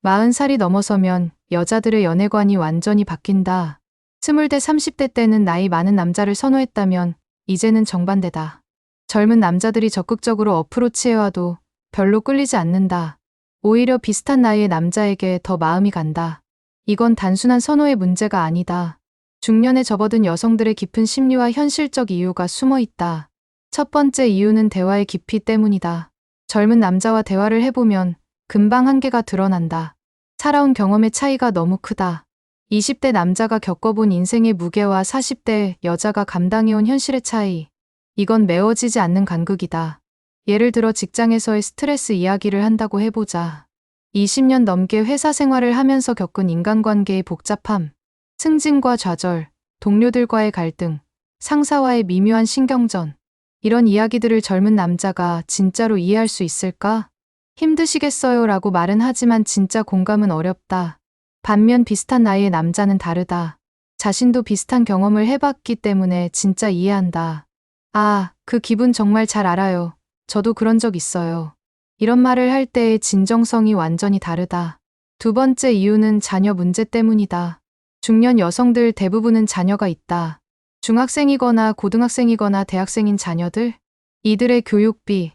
40살이 넘어서면 여자들의 연애관이 완전히 바뀐다. 20대 30대 때는 나이 많은 남자를 선호했다면 이제는 정반대다. 젊은 남자들이 적극적으로 어프로치해와도 별로 끌리지 않는다. 오히려 비슷한 나이의 남자에게 더 마음이 간다. 이건 단순한 선호의 문제가 아니다. 중년에 접어든 여성들의 깊은 심리와 현실적 이유가 숨어 있다. 첫 번째 이유는 대화의 깊이 때문이다. 젊은 남자와 대화를 해보면 금방 한계가 드러난다. 살아온 경험의 차이가 너무 크다. 20대 남자가 겪어본 인생의 무게와 40대 여자가 감당해온 현실의 차이. 이건 메워지지 않는 간극이다. 예를 들어 직장에서의 스트레스 이야기를 한다고 해보자. 20년 넘게 회사 생활을 하면서 겪은 인간관계의 복잡함, 승진과 좌절, 동료들과의 갈등, 상사와의 미묘한 신경전. 이런 이야기들을 젊은 남자가 진짜로 이해할 수 있을까? 힘드시겠어요 라고 말은 하지만 진짜 공감은 어렵다. 반면 비슷한 나이의 남자는 다르다. 자신도 비슷한 경험을 해봤기 때문에 진짜 이해한다. 아, 그 기분 정말 잘 알아요. 저도 그런 적 있어요. 이런 말을 할 때의 진정성이 완전히 다르다. 두 번째 이유는 자녀 문제 때문이다. 중년 여성들 대부분은 자녀가 있다. 중학생이거나 고등학생이거나 대학생인 자녀들, 이들의 교육비,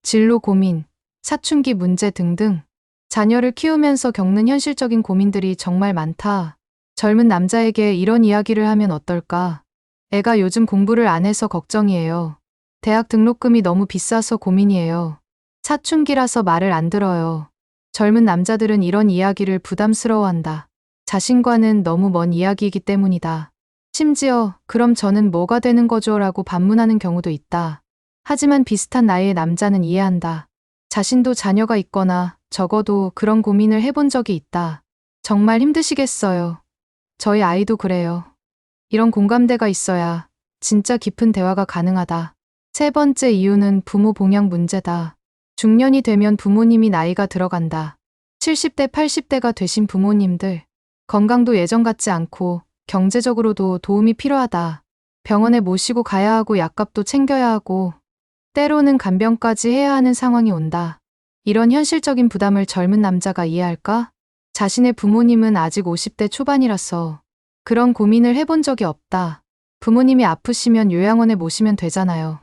진로 고민, 사춘기 문제 등등 자녀를 키우면서 겪는 현실적인 고민들이 정말 많다. 젊은 남자에게 이런 이야기를 하면 어떨까? 애가 요즘 공부를 안 해서 걱정이에요. 대학 등록금이 너무 비싸서 고민이에요. 사춘기라서 말을 안 들어요. 젊은 남자들은 이런 이야기를 부담스러워한다. 자신과는 너무 먼 이야기이기 때문이다. 심지어 그럼 저는 뭐가 되는 거죠? 라고 반문하는 경우도 있다. 하지만 비슷한 나이의 남자는 이해한다. 자신도 자녀가 있거나 적어도 그런 고민을 해본 적이 있다. 정말 힘드시겠어요. 저희 아이도 그래요. 이런 공감대가 있어야 진짜 깊은 대화가 가능하다. 세 번째 이유는 부모 봉양 문제다. 중년이 되면 부모님이 나이가 들어간다. 70대, 80대가 되신 부모님들. 건강도 예전 같지 않고 경제적으로도 도움이 필요하다. 병원에 모시고 가야 하고 약값도 챙겨야 하고 때로는 간병까지 해야 하는 상황이 온다. 이런 현실적인 부담을 젊은 남자가 이해할까? 자신의 부모님은 아직 50대 초반이라서 그런 고민을 해본 적이 없다. 부모님이 아프시면 요양원에 모시면 되잖아요.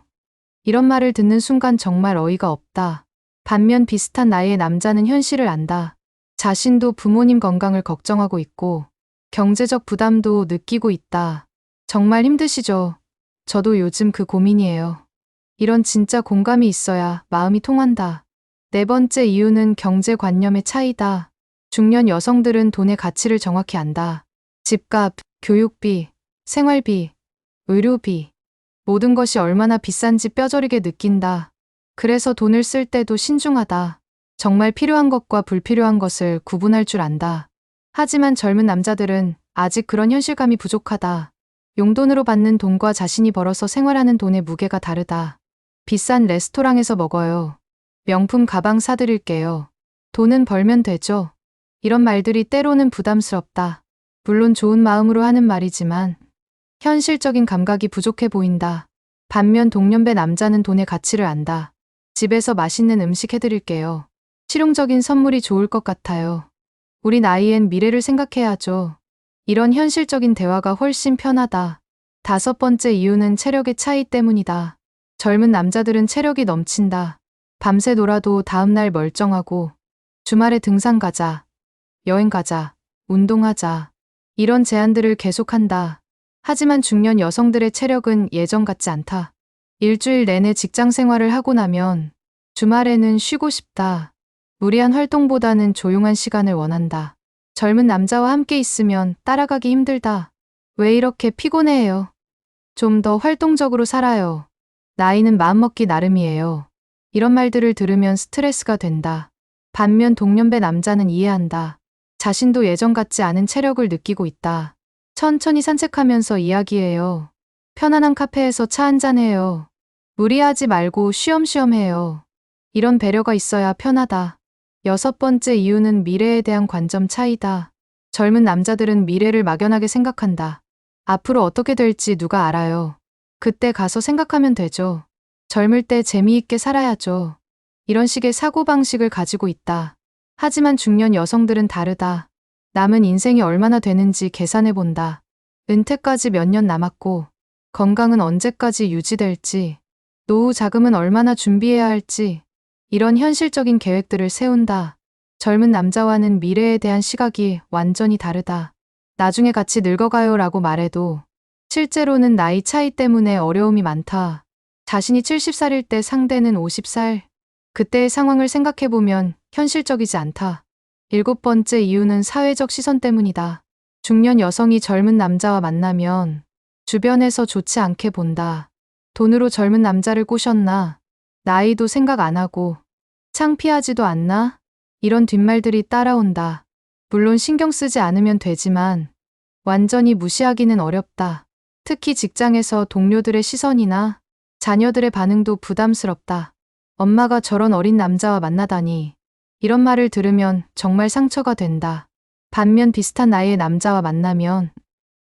이런 말을 듣는 순간 정말 어이가 없다. 반면 비슷한 나이의 남자는 현실을 안다. 자신도 부모님 건강을 걱정하고 있고 경제적 부담도 느끼고 있다. 정말 힘드시죠? 저도 요즘 그 고민이에요. 이런 진짜 공감이 있어야 마음이 통한다. 네 번째 이유는 경제관념의 차이다. 중년 여성들은 돈의 가치를 정확히 안다. 집값, 교육비, 생활비, 의료비, 모든 것이 얼마나 비싼지 뼈저리게 느낀다. 그래서 돈을 쓸 때도 신중하다. 정말 필요한 것과 불필요한 것을 구분할 줄 안다. 하지만 젊은 남자들은 아직 그런 현실감이 부족하다. 용돈으로 받는 돈과 자신이 벌어서 생활하는 돈의 무게가 다르다. 비싼 레스토랑에서 먹어요. 명품 가방 사드릴게요. 돈은 벌면 되죠. 이런 말들이 때로는 부담스럽다. 물론 좋은 마음으로 하는 말이지만 현실적인 감각이 부족해 보인다. 반면 동년배 남자는 돈의 가치를 안다. 집에서 맛있는 음식 해드릴게요. 실용적인 선물이 좋을 것 같아요. 우리 나이엔 미래를 생각해야죠. 이런 현실적인 대화가 훨씬 편하다. 다섯 번째 이유는 체력의 차이 때문이다. 젊은 남자들은 체력이 넘친다. 밤새 놀아도 다음날 멀쩡하고 주말에 등산 가자, 여행 가자, 운동하자. 이런 제안들을 계속한다. 하지만 중년 여성들의 체력은 예전 같지 않다. 일주일 내내 직장 생활을 하고 나면 주말에는 쉬고 싶다. 무리한 활동보다는 조용한 시간을 원한다. 젊은 남자와 함께 있으면 따라가기 힘들다. 왜 이렇게 피곤해해요? 좀 더 활동적으로 살아요. 나이는 마음먹기 나름이에요. 이런 말들을 들으면 스트레스가 된다. 반면 동년배 남자는 이해한다. 자신도 예전 같지 않은 체력을 느끼고 있다. 천천히 산책하면서 이야기해요. 편안한 카페에서 차 한잔해요. 무리하지 말고 쉬엄쉬엄 해요. 이런 배려가 있어야 편하다. 여섯 번째 이유는 미래에 대한 관점 차이다. 젊은 남자들은 미래를 막연하게 생각한다. 앞으로 어떻게 될지 누가 알아요. 그때 가서 생각하면 되죠. 젊을 때 재미있게 살아야죠. 이런 식의 사고방식을 가지고 있다. 하지만 중년 여성들은 다르다. 남은 인생이 얼마나 되는지 계산해 본다. 은퇴까지 몇 년 남았고, 건강은 언제까지 유지될지, 노후 자금은 얼마나 준비해야 할지, 이런 현실적인 계획들을 세운다. 젊은 남자와는 미래에 대한 시각이 완전히 다르다. 나중에 같이 늙어가요 라고 말해도 실제로는 나이 차이 때문에 어려움이 많다. 자신이 70살일 때 상대는 50살. 그때의 상황을 생각해보면 현실적이지 않다. 7번째 이유는 사회적 시선 때문이다. 중년 여성이 젊은 남자와 만나면 주변에서 좋지 않게 본다. 돈으로 젊은 남자를 꼬셨나? 나이도 생각 안 하고 창피하지도 않나? 이런 뒷말들이 따라온다. 물론 신경 쓰지 않으면 되지만 완전히 무시하기는 어렵다. 특히 직장에서 동료들의 시선이나 자녀들의 반응도 부담스럽다. 엄마가 저런 어린 남자와 만나다니. 이런 말을 들으면 정말 상처가 된다. 반면 비슷한 나이의 남자와 만나면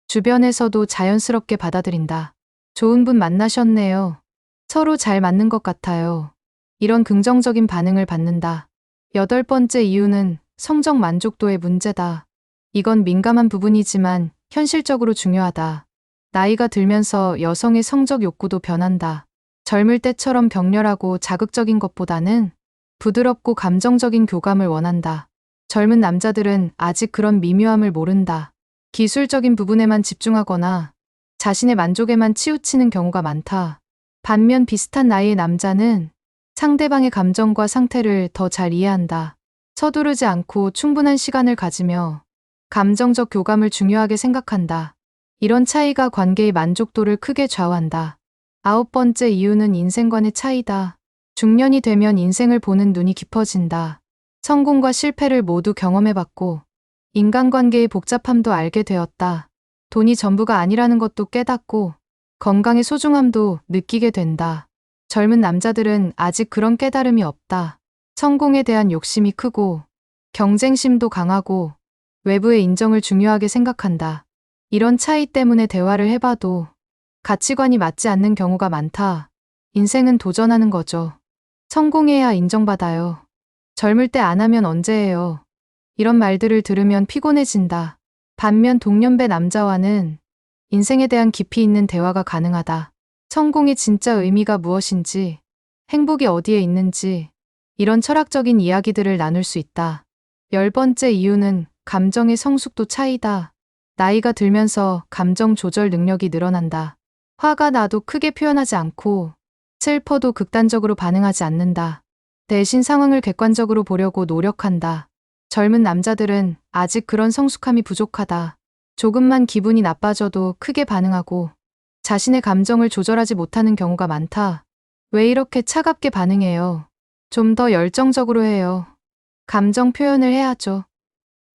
주변에서도 자연스럽게 받아들인다. 좋은 분 만나셨네요. 서로 잘 맞는 것 같아요. 이런 긍정적인 반응을 받는다. 8번째 이유는 성적 만족도의 문제다. 이건 민감한 부분이지만 현실적으로 중요하다. 나이가 들면서 여성의 성적 욕구도 변한다. 젊을 때처럼 격렬하고 자극적인 것보다는 부드럽고 감정적인 교감을 원한다. 젊은 남자들은 아직 그런 미묘함을 모른다. 기술적인 부분에만 집중하거나 자신의 만족에만 치우치는 경우가 많다. 반면 비슷한 나이의 남자는 상대방의 감정과 상태를 더 잘 이해한다. 서두르지 않고 충분한 시간을 가지며 감정적 교감을 중요하게 생각한다. 이런 차이가 관계의 만족도를 크게 좌우한다. 9번째 이유는 인생관의 차이다. 중년이 되면 인생을 보는 눈이 깊어진다. 성공과 실패를 모두 경험해봤고 인간관계의 복잡함도 알게 되었다. 돈이 전부가 아니라는 것도 깨닫고 건강의 소중함도 느끼게 된다. 젊은 남자들은 아직 그런 깨달음이 없다. 성공에 대한 욕심이 크고 경쟁심도 강하고 외부의 인정을 중요하게 생각한다. 이런 차이 때문에 대화를 해봐도 가치관이 맞지 않는 경우가 많다. 인생은 도전하는 거죠. 성공해야 인정받아요. 젊을 때 안 하면 언제 해요. 이런 말들을 들으면 피곤해진다. 반면 동년배 남자와는 인생에 대한 깊이 있는 대화가 가능하다. 성공의 진짜 의미가 무엇인지, 행복이 어디에 있는지, 이런 철학적인 이야기들을 나눌 수 있다. 10번째 이유는 감정의 성숙도 차이다. 나이가 들면서 감정 조절 능력이 늘어난다. 화가 나도 크게 표현하지 않고 슬퍼도 극단적으로 반응하지 않는다. 대신 상황을 객관적으로 보려고 노력한다. 젊은 남자들은 아직 그런 성숙함이 부족하다. 조금만 기분이 나빠져도 크게 반응하고 자신의 감정을 조절하지 못하는 경우가 많다. 왜 이렇게 차갑게 반응해요? 좀 더 열정적으로 해요. 감정 표현을 해야죠.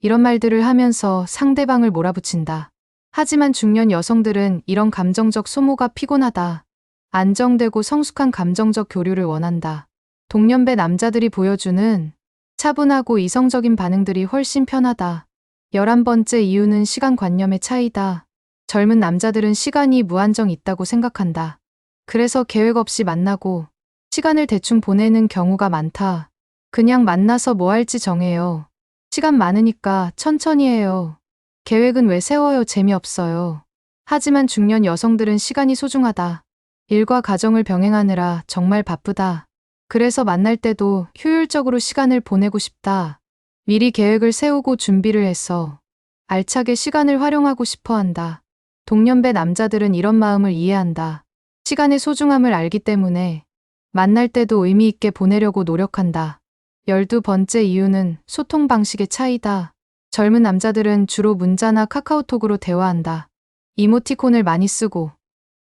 이런 말들을 하면서 상대방을 몰아붙인다. 하지만 중년 여성들은 이런 감정적 소모가 피곤하다. 안정되고 성숙한 감정적 교류를 원한다. 동년배 남자들이 보여주는 차분하고 이성적인 반응들이 훨씬 편하다. 11번째 이유는 시간관념의 차이다. 젊은 남자들은 시간이 무한정 있다고 생각한다. 그래서 계획 없이 만나고 시간을 대충 보내는 경우가 많다. 그냥 만나서 뭐 할지 정해요. 시간 많으니까 천천히 해요. 계획은 왜 세워요? 재미없어요. 하지만 중년 여성들은 시간이 소중하다. 일과 가정을 병행하느라 정말 바쁘다. 그래서 만날 때도 효율적으로 시간을 보내고 싶다. 미리 계획을 세우고 준비를 해서 알차게 시간을 활용하고 싶어 한다. 동년배 남자들은 이런 마음을 이해한다. 시간의 소중함을 알기 때문에 만날 때도 의미 있게 보내려고 노력한다. 12번째 이유는 소통 방식의 차이다. 젊은 남자들은 주로 문자나 카카오톡으로 대화한다. 이모티콘을 많이 쓰고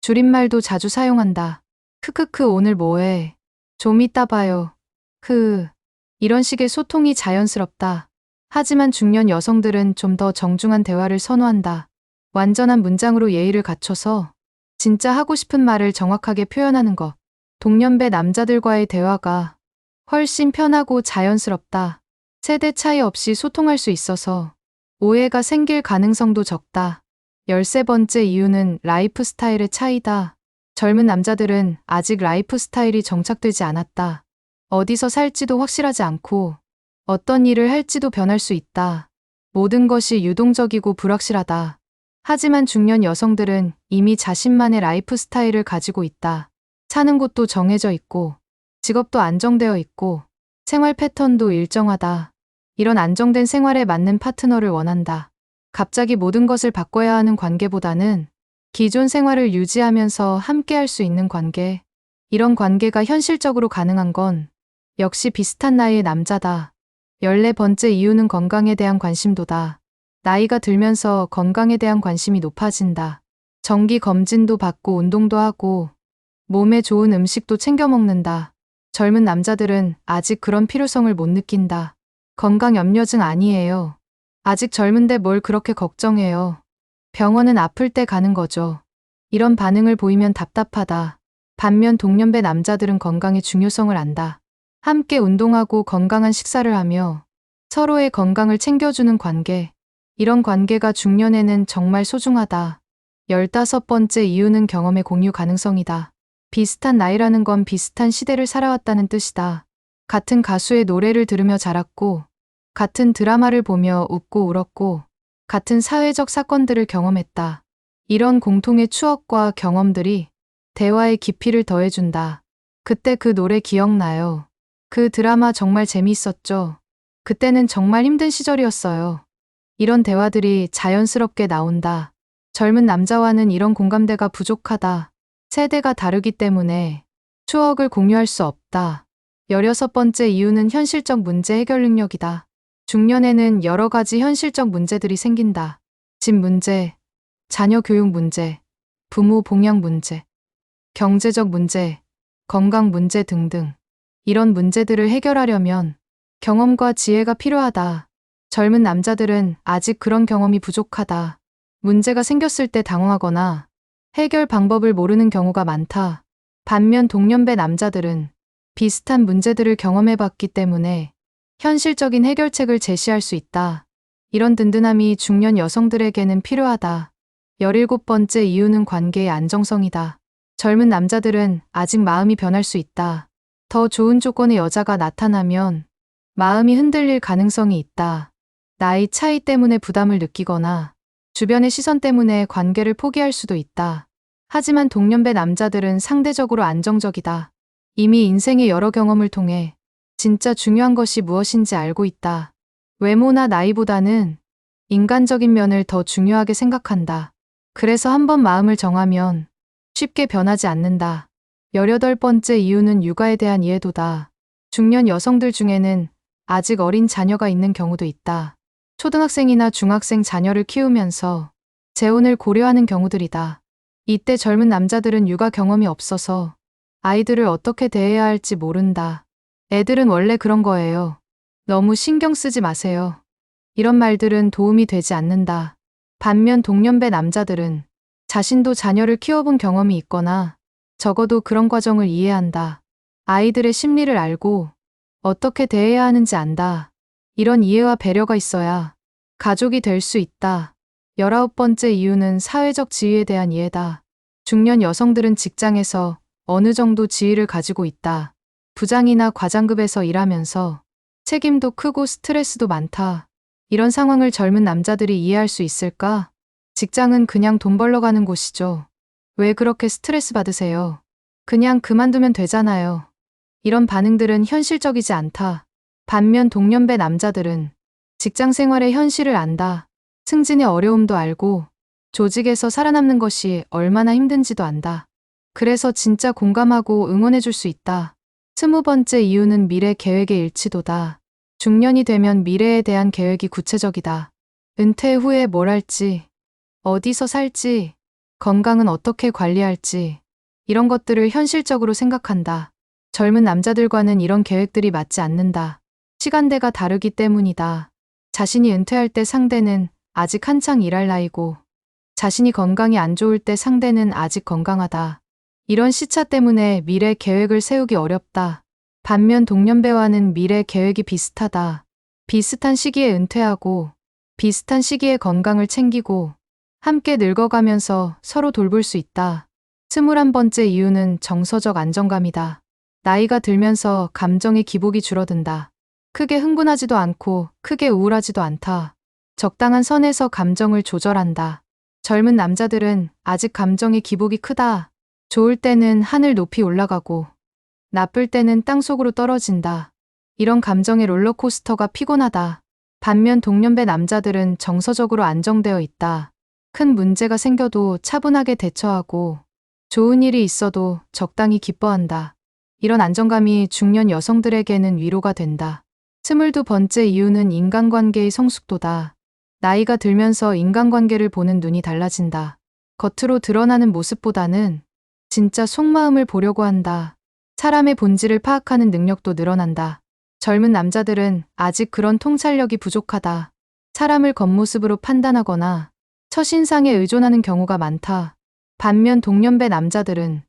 줄임말도 자주 사용한다. 크크크 오늘 뭐해? 좀 이따 봐요. 이런 식의 소통이 자연스럽다. 하지만 중년 여성들은 좀 더 정중한 대화를 선호한다. 완전한 문장으로 예의를 갖춰서 진짜 하고 싶은 말을 정확하게 표현하는 것. 동년배 남자들과의 대화가 훨씬 편하고 자연스럽다. 세대 차이 없이 소통할 수 있어서 오해가 생길 가능성도 적다. 13번째 이유는 라이프 스타일의 차이다. 젊은 남자들은 아직 라이프 스타일이 정착되지 않았다. 어디서 살지도 확실하지 않고 어떤 일을 할지도 변할 수 있다. 모든 것이 유동적이고 불확실하다. 하지만 중년 여성들은 이미 자신만의 라이프 스타일을 가지고 있다. 사는 곳도 정해져 있고, 직업도 안정되어 있고, 생활 패턴도 일정하다. 이런 안정된 생활에 맞는 파트너를 원한다. 갑자기 모든 것을 바꿔야 하는 관계보다는 기존 생활을 유지하면서 함께 할 수 있는 관계. 이런 관계가 현실적으로 가능한 건 역시 비슷한 나이의 남자다. 14번째 이유는 건강에 대한 관심도다. 나이가 들면서 건강에 대한 관심이 높아진다. 정기 검진도 받고 운동도 하고 몸에 좋은 음식도 챙겨 먹는다. 젊은 남자들은 아직 그런 필요성을 못 느낀다. 건강 염려증 아니에요. 아직 젊은데 뭘 그렇게 걱정해요. 병원은 아플 때 가는 거죠. 이런 반응을 보이면 답답하다. 반면 동년배 남자들은 건강의 중요성을 안다. 함께 운동하고 건강한 식사를 하며 서로의 건강을 챙겨주는 관계. 이런 관계가 중년에는 정말 소중하다. 15번째 이유는 경험의 공유 가능성이다. 비슷한 나이라는 건 비슷한 시대를 살아왔다는 뜻이다. 같은 가수의 노래를 들으며 자랐고, 같은 드라마를 보며 웃고 울었고, 같은 사회적 사건들을 경험했다. 이런 공통의 추억과 경험들이 대화의 깊이를 더해준다. 그때 그 노래 기억나요. 그 드라마 정말 재미있었죠. 그때는 정말 힘든 시절이었어요. 이런 대화들이 자연스럽게 나온다. 젊은 남자와는 이런 공감대가 부족하다. 세대가 다르기 때문에 추억을 공유할 수 없다. 16번째 이유는 현실적 문제 해결 능력이다. 중년에는 여러 가지 현실적 문제들이 생긴다. 집 문제, 자녀 교육 문제, 부모 봉양 문제, 경제적 문제, 건강 문제 등등. 이런 문제들을 해결하려면 경험과 지혜가 필요하다. 젊은 남자들은 아직 그런 경험이 부족하다. 문제가 생겼을 때 당황하거나 해결 방법을 모르는 경우가 많다. 반면 동년배 남자들은 비슷한 문제들을 경험해봤기 때문에 현실적인 해결책을 제시할 수 있다. 이런 든든함이 중년 여성들에게는 필요하다. 17번째 이유는 관계의 안정성이다. 젊은 남자들은 아직 마음이 변할 수 있다. 더 좋은 조건의 여자가 나타나면 마음이 흔들릴 가능성이 있다. 나이 차이 때문에 부담을 느끼거나 주변의 시선 때문에 관계를 포기할 수도 있다. 하지만 동년배 남자들은 상대적으로 안정적이다. 이미 인생의 여러 경험을 통해 진짜 중요한 것이 무엇인지 알고 있다. 외모나 나이보다는 인간적인 면을 더 중요하게 생각한다. 그래서 한번 마음을 정하면 쉽게 변하지 않는다. 18번째 이유는 육아에 대한 이해도다. 중년 여성들 중에는 아직 어린 자녀가 있는 경우도 있다. 초등학생이나 중학생 자녀를 키우면서 재혼을 고려하는 경우들이다. 이때 젊은 남자들은 육아 경험이 없어서 아이들을 어떻게 대해야 할지 모른다. 애들은 원래 그런 거예요. 너무 신경 쓰지 마세요. 이런 말들은 도움이 되지 않는다. 반면 동년배 남자들은 자신도 자녀를 키워본 경험이 있거나 적어도 그런 과정을 이해한다. 아이들의 심리를 알고 어떻게 대해야 하는지 안다. 이런 이해와 배려가 있어야 가족이 될 수 있다. 19번째 이유는 사회적 지위에 대한 이해다. 중년 여성들은 직장에서 어느 정도 지위를 가지고 있다. 부장이나 과장급에서 일하면서 책임도 크고 스트레스도 많다. 이런 상황을 젊은 남자들이 이해할 수 있을까? 직장은 그냥 돈 벌러 가는 곳이죠. 왜 그렇게 스트레스 받으세요? 그냥 그만두면 되잖아요. 이런 반응들은 현실적이지 않다. 반면 동년배 남자들은 직장 생활의 현실을 안다. 승진의 어려움도 알고 조직에서 살아남는 것이 얼마나 힘든지도 안다. 그래서 진짜 공감하고 응원해줄 수 있다. 20번째 이유는 미래 계획의 일치도다. 중년이 되면 미래에 대한 계획이 구체적이다. 은퇴 후에 뭘 할지, 어디서 살지, 건강은 어떻게 관리할지, 이런 것들을 현실적으로 생각한다. 젊은 남자들과는 이런 계획들이 맞지 않는다. 시간대가 다르기 때문이다. 자신이 은퇴할 때 상대는 아직 한창 일할 나이고, 자신이 건강이 안 좋을 때 상대는 아직 건강하다. 이런 시차 때문에 미래 계획을 세우기 어렵다. 반면 동년배와는 미래 계획이 비슷하다. 비슷한 시기에 은퇴하고, 비슷한 시기에 건강을 챙기고, 함께 늙어가면서 서로 돌볼 수 있다. 21번째 이유는 정서적 안정감이다. 나이가 들면서 감정의 기복이 줄어든다. 크게 흥분하지도 않고 크게 우울하지도 않다. 적당한 선에서 감정을 조절한다. 젊은 남자들은 아직 감정의 기복이 크다. 좋을 때는 하늘 높이 올라가고 나쁠 때는 땅속으로 떨어진다. 이런 감정의 롤러코스터가 피곤하다. 반면 동년배 남자들은 정서적으로 안정되어 있다. 큰 문제가 생겨도 차분하게 대처하고 좋은 일이 있어도 적당히 기뻐한다. 이런 안정감이 중년 여성들에게는 위로가 된다. 22번째 이유는 인간관계의 성숙도다. 나이가 들면서 인간관계를 보는 눈이 달라진다. 겉으로 드러나는 모습보다는 진짜 속마음을 보려고 한다. 사람의 본질을 파악하는 능력도 늘어난다. 젊은 남자들은 아직 그런 통찰력이 부족하다. 사람을 겉모습으로 판단하거나 첫인상에 의존하는 경우가 많다. 반면 동년배 남자들은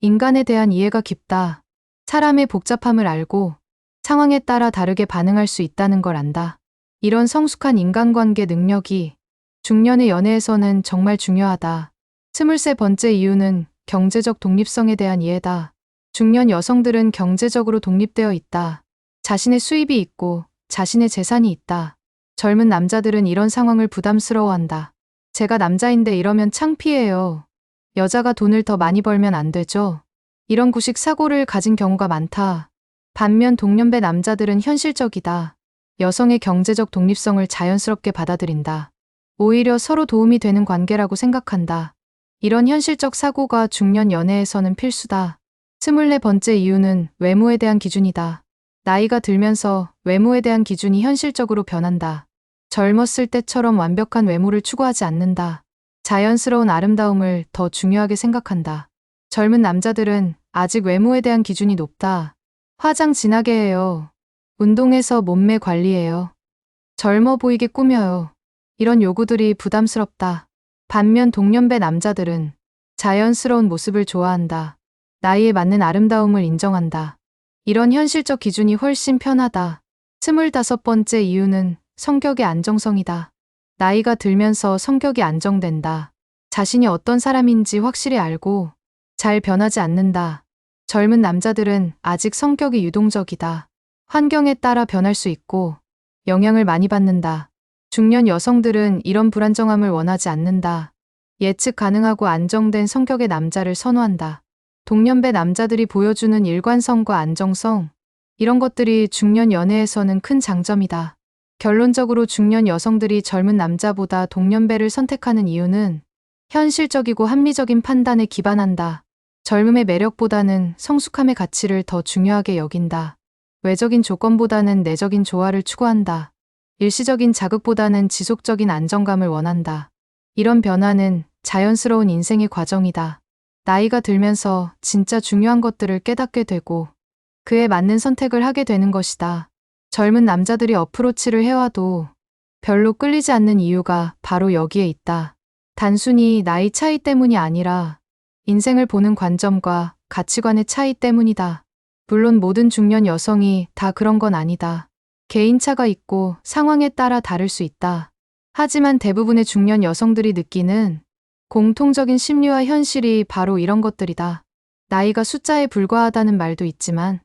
인간에 대한 이해가 깊다. 사람의 복잡함을 알고 상황에 따라 다르게 반응할 수 있다는 걸 안다. 이런 성숙한 인간관계 능력이 중년의 연애에서는 정말 중요하다. 23번째 이유는 경제적 독립성에 대한 이해다. 중년 여성들은 경제적으로 독립되어 있다. 자신의 수입이 있고 자신의 재산이 있다. 젊은 남자들은 이런 상황을 부담스러워한다. 제가 남자인데 이러면 창피해요. 여자가 돈을 더 많이 벌면 안 되죠. 이런 구식 사고를 가진 경우가 많다. 반면 동년배 남자들은 현실적이다. 여성의 경제적 독립성을 자연스럽게 받아들인다. 오히려 서로 도움이 되는 관계라고 생각한다. 이런 현실적 사고가 중년 연애에서는 필수다. 24번째 이유는 외모에 대한 기준이다. 나이가 들면서 외모에 대한 기준이 현실적으로 변한다. 젊었을 때처럼 완벽한 외모를 추구하지 않는다. 자연스러운 아름다움을 더 중요하게 생각한다. 젊은 남자들은 아직 외모에 대한 기준이 높다. 화장 진하게 해요. 운동해서 몸매 관리해요. 젊어 보이게 꾸며요. 이런 요구들이 부담스럽다. 반면 동년배 남자들은 자연스러운 모습을 좋아한다. 나이에 맞는 아름다움을 인정한다. 이런 현실적 기준이 훨씬 편하다. 25번째 이유는 성격의 안정성이다. 나이가 들면서 성격이 안정된다. 자신이 어떤 사람인지 확실히 알고 잘 변하지 않는다. 젊은 남자들은 아직 성격이 유동적이다. 환경에 따라 변할 수 있고 영향을 많이 받는다. 중년 여성들은 이런 불안정함을 원하지 않는다. 예측 가능하고 안정된 성격의 남자를 선호한다. 동년배 남자들이 보여주는 일관성과 안정성, 이런 것들이 중년 연애에서는 큰 장점이다. 결론적으로 중년 여성들이 젊은 남자보다 동년배를 선택하는 이유는 현실적이고 합리적인 판단에 기반한다. 젊음의 매력보다는 성숙함의 가치를 더 중요하게 여긴다. 외적인 조건보다는 내적인 조화를 추구한다. 일시적인 자극보다는 지속적인 안정감을 원한다. 이런 변화는 자연스러운 인생의 과정이다. 나이가 들면서 진짜 중요한 것들을 깨닫게 되고 그에 맞는 선택을 하게 되는 것이다. 젊은 남자들이 어프로치를 해와도 별로 끌리지 않는 이유가 바로 여기에 있다. 단순히 나이 차이 때문이 아니라 인생을 보는 관점과 가치관의 차이 때문이다. 물론 모든 중년 여성이 다 그런 건 아니다. 개인차가 있고 상황에 따라 다를 수 있다. 하지만 대부분의 중년 여성들이 느끼는 공통적인 심리와 현실이 바로 이런 것들이다. 나이가 숫자에 불과하다는 말도 있지만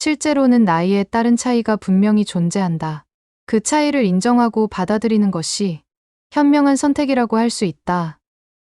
실제로는 나이에 따른 차이가 분명히 존재한다. 그 차이를 인정하고 받아들이는 것이 현명한 선택이라고 할 수 있다.